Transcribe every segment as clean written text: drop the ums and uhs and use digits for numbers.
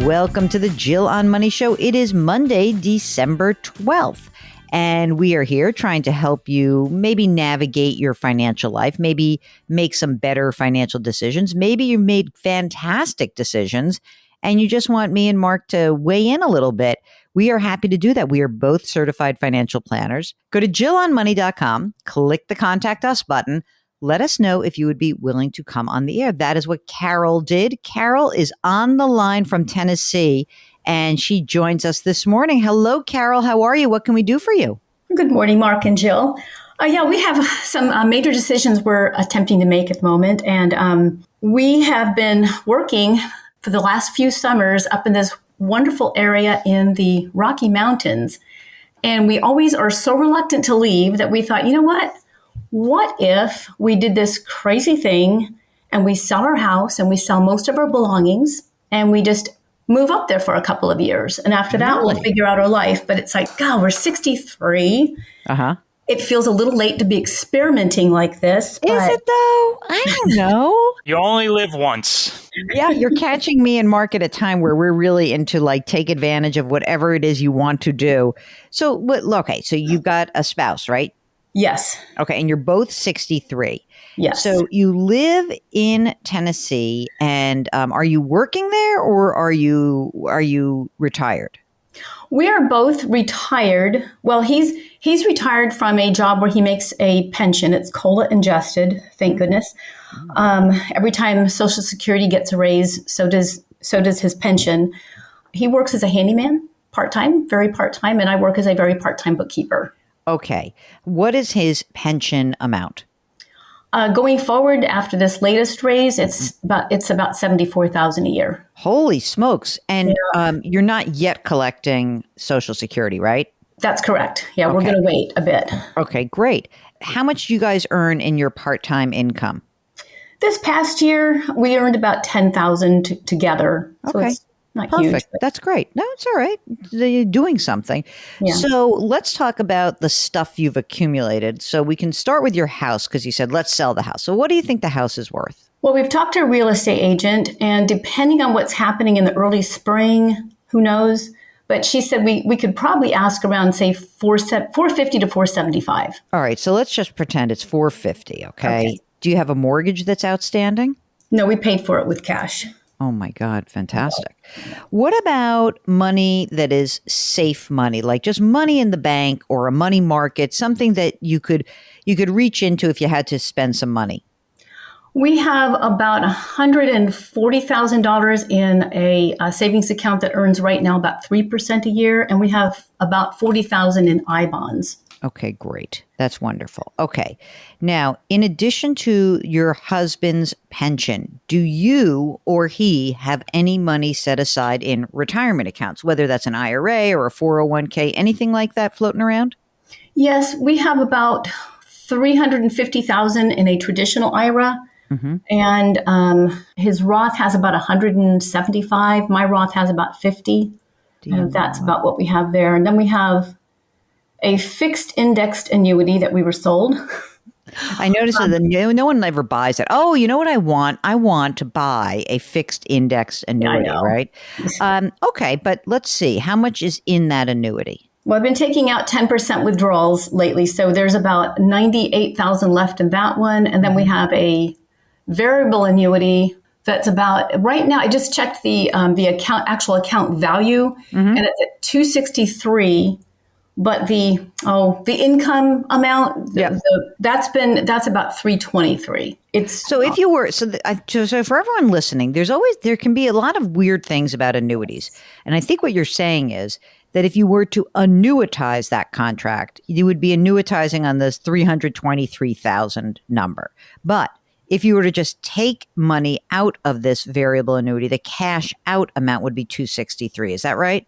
Welcome to the Jill on Money Show. It is Monday, December 12th, and we are here trying to help you maybe navigate your financial life, maybe make some better financial decisions. Maybe you made fantastic decisions and you just want me and Mark to weigh in a little bit. We are happy to do that. We are both certified financial planners. Go to jillonmoney.com, click the Contact Us button. Let us know if you would be willing to come on the air. That is what Carol did. Carol is on the line from Tennessee, and she joins us this morning. Hello, Carol. How are you? What can we do for you? Good morning, Mark and Jill. We have some major decisions we're attempting to make at the moment, and we have been working for the last few summers up in this wonderful area in the Rocky Mountains, and we always are so reluctant to leave that we thought, you know what? What if we did this crazy thing and we sell our house and we sell most of our belongings and we just move up there for a couple of years? And after that, we'll figure out our life. But it's like, God, we're 63. It feels a little late to be experimenting like this. Is it though? I don't know. You only live once. Yeah, you're catching me and Mark at a time where we're really into like take advantage of whatever it is you want to do. So, okay, so you've got a spouse, right? Yes. Okay, and you're both 63. Yes. So you live in Tennessee, and are you working there, or are you retired? We are both retired. Well, he's retired from a job where he makes a pension. It's COLA adjusted, thank goodness. Every time Social Security gets a raise, so does his pension. He works as a handyman, part-time, very part-time, and I work as a very part-time bookkeeper. Okay. What is his pension amount? Going forward, after this latest raise, it's about $74,000 a year. Holy smokes! And you're not yet collecting Social Security, right? That's correct. Yeah, Okay. We're going to wait a bit. Okay, great. How much do you guys earn in your part-time income? This past year, we earned about $10,000 together. So Okay. it's not Perfect. huge. That's great. No, it's all right. You're doing something. Yeah. So let's talk about the stuff you've accumulated. So we can start with your house because you said, let's sell the house. So what do you think the house is worth? Well, we've talked to a real estate agent, and depending on what's happening in the early spring, who knows? But she said we could probably ask around, say, $450 to $475. All right. So let's just pretend it's $450. Okay. Do you have a mortgage that's outstanding? No, we paid for it with cash. Oh my God, fantastic. What about money that is safe money, like just money in the bank or a money market, something that you could reach into if you had to spend some money? We have about $140,000 in a savings account that earns right now about 3% a year, and we have about $40,000 in I-bonds. Okay, great. That's wonderful. Okay. Now, in addition to your husband's pension, do you or he have any money set aside in retirement accounts, whether that's an IRA or a 401k, anything like that floating around? Yes, we have about $350,000 in a traditional IRA. Mm-hmm. And his Roth has about 175. My Roth has about 50. And that's about what we have there. And then we have a fixed indexed annuity that we were sold. I noticed that no one ever buys it. Oh, you know what I want? I want to buy a fixed index annuity, right? Okay, but let's see. How much is in that annuity? Well, I've been taking out 10% withdrawals lately. So there's about 98,000 left in that one. And then we have a variable annuity that's about, right now, I just checked the actual account value, and it's at 263. But the income amount, that's about 323. So if you were, so for everyone listening, there can be a lot of weird things about annuities. And I think what you're saying is that if you were to annuitize that contract, you would be annuitizing on this 323,000 number. But if you were to just take money out of this variable annuity, the cash out amount would be 263. Is that right?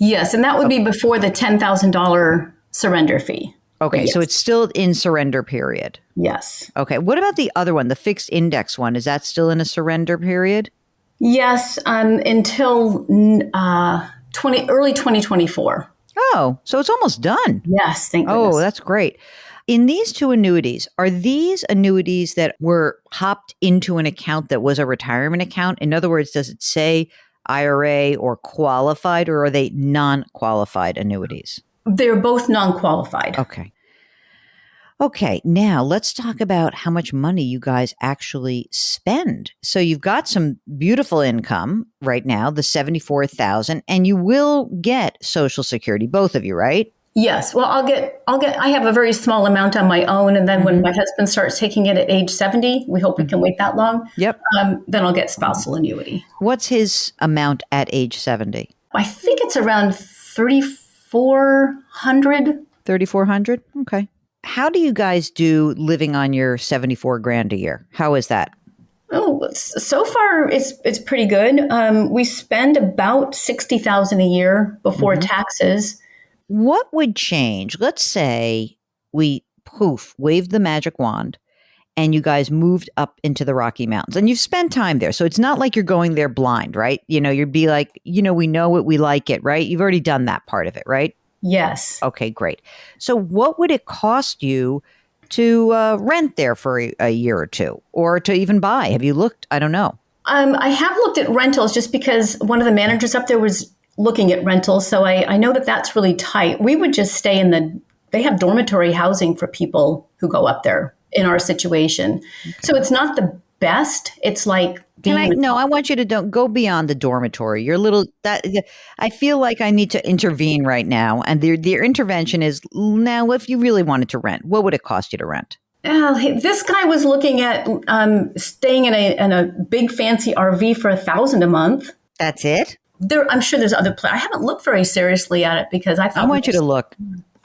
Yes, and that would be before the $10,000 surrender fee. Okay, yes. So it's still in surrender period. Yes. Okay, what about the other one, the fixed index one? Is that still in a surrender period? Yes, until early 2024. Oh, so it's almost done. Yes, thank goodness. Oh, that's great. In these two annuities, are these annuities that were hopped into an account that was a retirement account? In other words, does it say IRA or qualified, or are they non-qualified annuities? They're both non-qualified. Okay. Okay, now let's talk about how much money you guys actually spend. So you've got some beautiful income right now, the 74,000, and you will get Social Security, both of you, right? Yes. Well, I have a very small amount on my own. And then when my husband starts taking it at age 70, we hope we can wait that long. Yep. Then I'll get spousal annuity. What's his amount at age 70? I think it's around 3,400. 3,400? Okay. How do you guys do living on your 74 grand a year? How is that? Oh, so far it's pretty good. We spend about 60,000 a year before taxes. What would change? Let's say we waved the magic wand and you guys moved up into the Rocky Mountains and you've spent time there. So it's not like you're going there blind, right? You'd be like, we know it, we like it, right? You've already done that part of it, right? Yes. Okay, great. So what would it cost you to rent there for a year or two, or to even buy? Have you looked? I don't know. I have looked at rentals just because one of the managers up there was looking at rentals. So I know that that's really tight. We would just stay they have dormitory housing for people who go up there in our situation. Okay. So it's not the best. It's like, I want you to don't go beyond the dormitory. You're a little I feel like I need to intervene right now. And their intervention is now, if you really wanted to rent, what would it cost you to rent? This guy was looking at staying in a big fancy RV for $1,000 a month. That's it? I'm sure there's other places. I haven't looked very seriously at it because I thought I want you to look.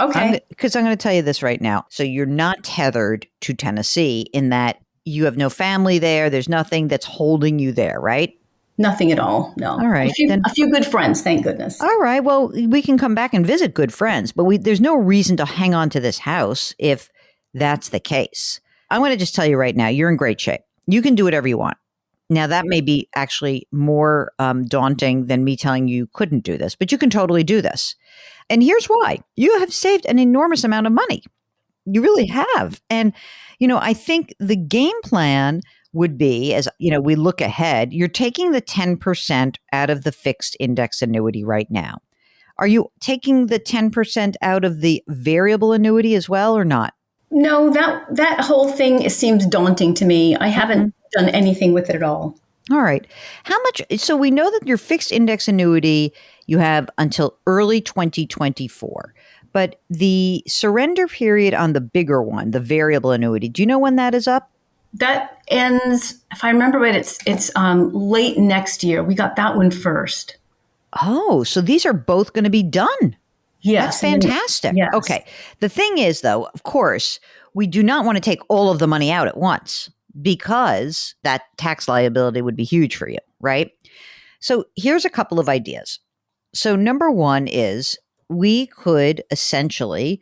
Okay. Because I'm going to tell you this right now. So you're not tethered to Tennessee in that you have no family there. There's nothing that's holding you there, right? Nothing at all. No. All right. A few good friends, thank goodness. All right. Well, we can come back and visit good friends, but there's no reason to hang on to this house if that's the case. I'm going to just tell you right now, you're in great shape. You can do whatever you want. Now, that may be actually more daunting than me telling you couldn't do this, but you can totally do this. And here's why. You have saved an enormous amount of money. You really have. And, I think the game plan would be, as, we look ahead, you're taking the 10% out of the fixed index annuity right now. Are you taking the 10% out of the variable annuity as well or not? No, that whole thing seems daunting to me. I haven't done anything with it at all. All right. How much? So we know that your fixed index annuity, you have until early 2024. But the surrender period on the bigger one, the variable annuity, do you know when that is up? That ends, if I remember right, it's late next year. We got that one first. Oh, so these are both going to be done. Yes. That's fantastic. Yes. Okay. The thing is, though, of course, we do not want to take all of the money out at once because that tax liability would be huge for you, right? So here's a couple of ideas. So number one is we could essentially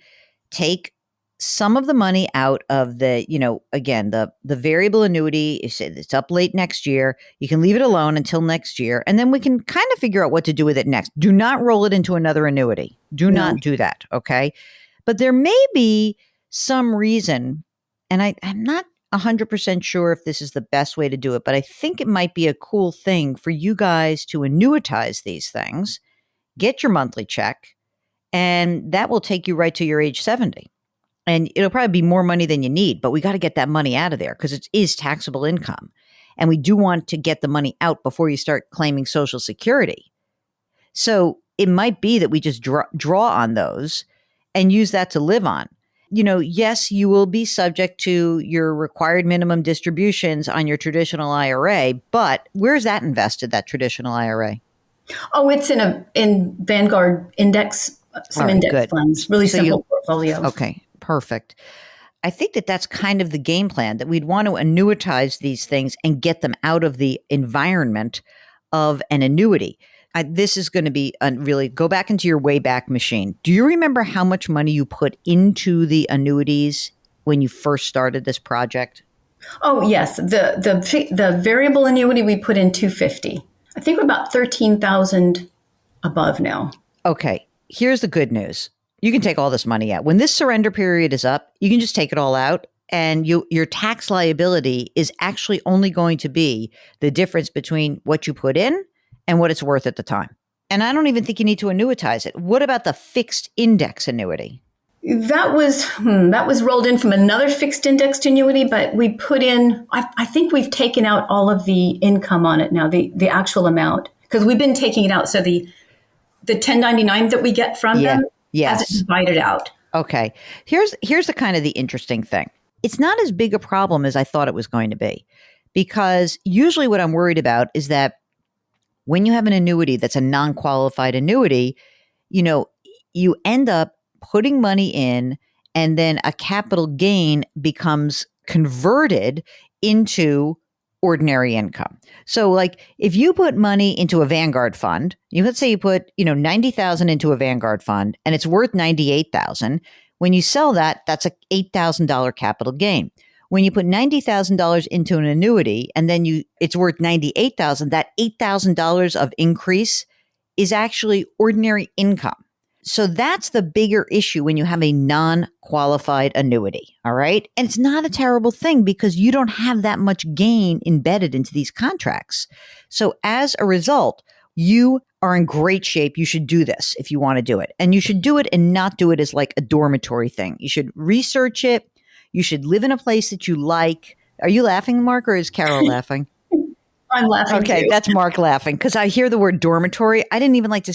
take some of the money out of the, again, the variable annuity. You said it's up late next year. You can leave it alone until next year. And then we can kind of figure out what to do with it next. Do not roll it into another annuity. Do not do that. Okay. But there may be some reason, and I'm not 100% sure if this is the best way to do it, but I think it might be a cool thing for you guys to annuitize these things, get your monthly check, and that will take you right to your age 70. And it'll probably be more money than you need, but we got to get that money out of there because it is taxable income. And we do want to get the money out before you start claiming Social Security. So it might be that we just draw on those and use that to live on. Yes, you will be subject to your required minimum distributions on your traditional IRA, but where's that invested, that traditional IRA? Oh, it's in Vanguard index, some index funds, really simple portfolio. Okay, perfect. I think that's kind of the game plan, that we'd want to annuitize these things and get them out of the environment of an annuity. This is going to be really go back into your Wayback Machine. Do you remember how much money you put into the annuities when you first started this project? Oh, yes. The variable annuity, we put in $250. I think we're about 13,000 above now. Okay. Here's the good news. You can take all this money out. When this surrender period is up, you can just take it all out. And your tax liability is actually only going to be the difference between what you put in and what it's worth at the time. And I don't even think you need to annuitize it. What about the fixed index annuity? That was rolled in from another fixed indexed annuity, but we put in, I think we've taken out all of the income on it now, the actual amount, because we've been taking it out. So the 1099 that we get from them hasn't divided out. Okay. Here's the kind of the interesting thing. It's not as big a problem as I thought it was going to be, because usually what I'm worried about is that when you have an annuity that's a non-qualified annuity, you end up putting money in, and then a capital gain becomes converted into ordinary income. So like if you put money into a Vanguard fund, let's say you put, 90,000 into a Vanguard fund and it's worth 98,000. When you sell that, that's a $8,000 capital gain. When you put $90,000 into an annuity and then it's worth 98,000, that $8,000 of increase is actually ordinary income. So that's the bigger issue when you have a non-qualified annuity, all right? And it's not a terrible thing because you don't have that much gain embedded into these contracts. So as a result, you are in great shape. You should do this if you want to do it. And you should do it and not do it as like a dormitory thing. You should research it. You should live in a place that you like. Are you laughing, Mark, or is Carol laughing? I'm laughing. Okay, too. that's Mark laughing because I hear the word dormitory. I didn't like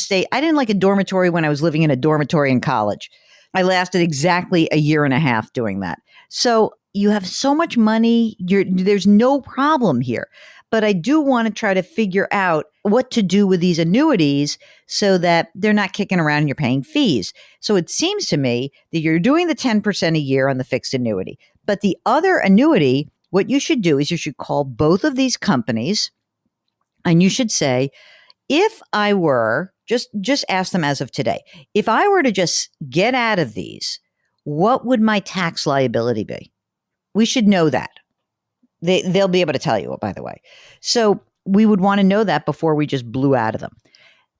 a dormitory when I was living in a dormitory in college. I lasted exactly a year and a half doing that. So you have so much money, there's no problem here. But I do want to try to figure out what to do with these annuities so that they're not kicking around and you're paying fees. So it seems to me that you're doing the 10% a year on the fixed annuity. But the other annuity, what you should do is you should call both of these companies and you should say, if I were, just ask them as of today, if I were to just get out of these, what would my tax liability be? We should know that. They'll be able to tell you, by the way. So we would want to know that before we just blew out of them.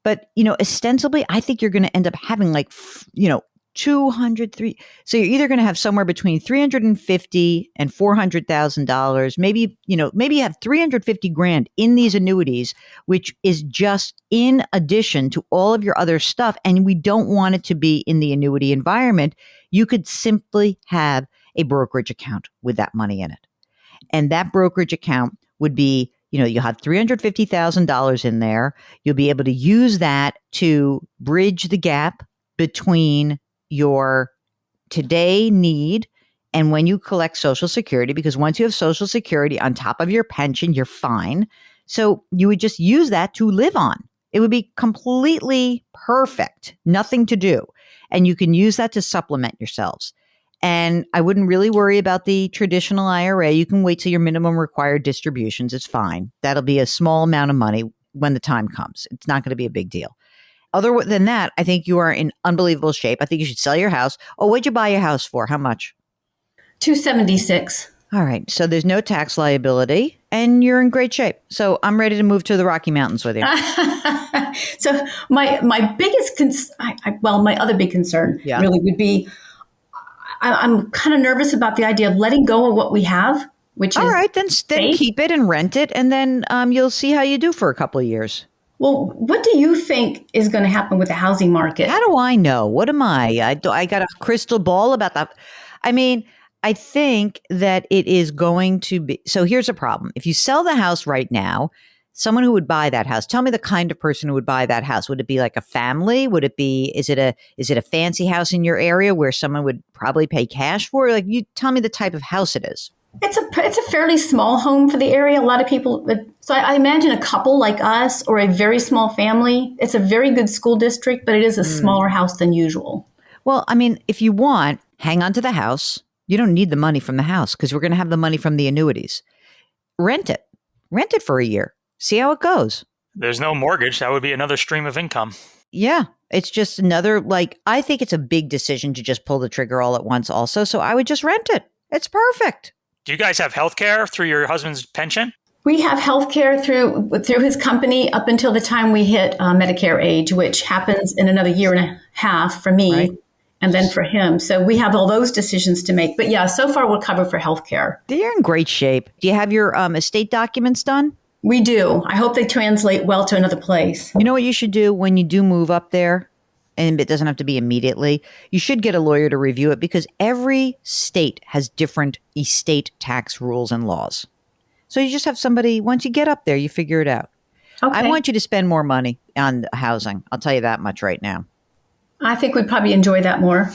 But, ostensibly, I think you're going to end up having 203. So you're either going to have somewhere between $350,000 and $400,000. Maybe you have 350 grand in these annuities, which is just in addition to all of your other stuff. And we don't want it to be in the annuity environment. You could simply have a brokerage account with that money in it. And that brokerage account would be, you'll have $350,000 in there. You'll be able to use that to bridge the gap between your today need and when you collect Social Security, because once you have Social Security on top of your pension, you're fine. So you would just use that to live on. It would be completely perfect, nothing to do. And you can use that to supplement yourselves. And I wouldn't really worry about the traditional IRA. You can wait till your minimum required distributions. It's fine. That'll be a small amount of money when the time comes. It's not going to be a big deal. Other than that, I think you are in unbelievable shape. I think you should sell your house. Oh, what'd you buy your house for? How much? $276. All right. So there's no tax liability and you're in great shape. So I'm ready to move to the Rocky Mountains with you. So my biggest my other big concern really would be I'm kind of nervous about the idea of letting go of what we have, which is all right. Then keep it and rent it, and then you'll see how you do for a couple of years. Well, what do you think is going to happen with the housing market? How do I know? What am I? I got a crystal ball about that. I mean, I think that it is going to be. So here's a problem. If you sell the house right now, someone who would buy that house, tell me the kind of person who would buy that house. Would it be like a family? Would it be, is it a fancy house in your area where someone would probably pay cash for? Like, you tell me the type of house it is. It's a fairly small home for the area. A lot of people, so I imagine a couple like us or a very small family. It's a very good school district, but it is a smaller house than usual. Well, I mean, if you want, hang on to the house. You don't need the money from the house because we're going to have the money from the annuities. Rent it for a year. See how it goes. There's no mortgage. That would be another stream of income. Yeah. It's just another, I think it's a big decision to just pull the trigger all at once also. So I would just rent it. It's perfect. Do you guys have health care through your husband's pension? We have health care through his company up until the time we hit Medicare age, which happens in another year and a half for me. Right. And then for him. So we have all those decisions to make. But yeah, so far we're covered for health care. You're in great shape. Do you have your estate documents done? We do. I hope they translate well to another place. You know what you should do when you do move up there? And it doesn't have to be immediately. You should get a lawyer to review it because every state has different estate tax rules and laws. So you just have somebody, once you get up there, you figure it out. Okay. I want you to spend more money on housing. I'll tell you that much right now. I think we'd probably enjoy that more.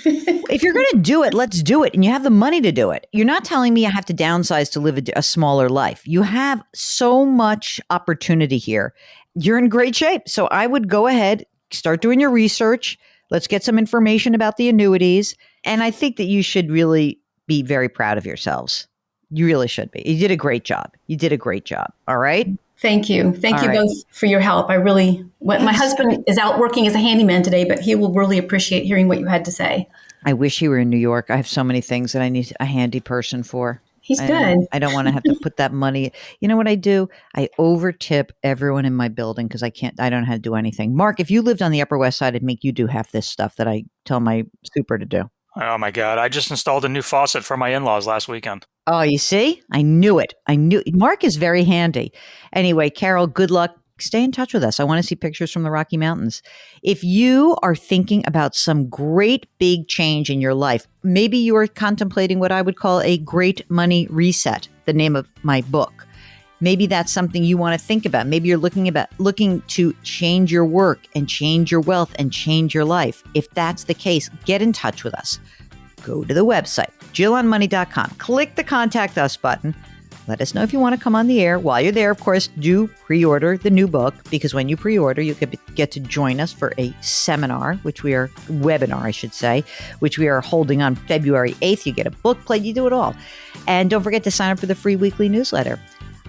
If you're going to do it, let's do it. And you have the money to do it. You're not telling me I have to downsize to live a smaller life. You have so much opportunity here. You're in great shape. So I would go ahead, start doing your research. Let's get some information about the annuities. And I think that you should really be very proud of yourselves. You really should be. You did a great job. You did a great job. All right. Thank you. Thank All you right. both for your help. My husband is out working as a handyman today, but he will really appreciate hearing what you had to say. I wish he were in New York. I have so many things that I need a handy person for. He's good. I don't want to have to put that money. You know what I do? I over tip everyone in my building because I don't know how to do anything. Mark, if you lived on the Upper West Side, I'd make you do half this stuff that I tell my super to do. Oh my God. I just installed a new faucet for my in-laws last weekend. Oh, you see? I knew it. Mark is very handy. Anyway, Carol, good luck. Stay in touch with us. I want to see pictures from the Rocky Mountains. If you are thinking about some great big change in your life, maybe you are contemplating what I would call a great money reset, the name of my book. Maybe that's something you want to think about. Maybe you're looking to change your work and change your wealth and change your life. If that's the case, get in touch with us. Go to the website, JillOnMoney.com. Click the Contact Us button. Let us know if you want to come on the air. While you're there, of course, do pre-order the new book because when you pre-order, you get to join us for a webinar, I should say, which we are holding on February 8th. You get a book plate, you do it all. And don't forget to sign up for the free weekly newsletter.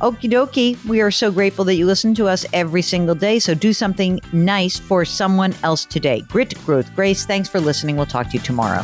Okie dokie. We are so grateful that you listen to us every single day. So do something nice for someone else today. Grit, growth, grace. Thanks for listening. We'll talk to you tomorrow.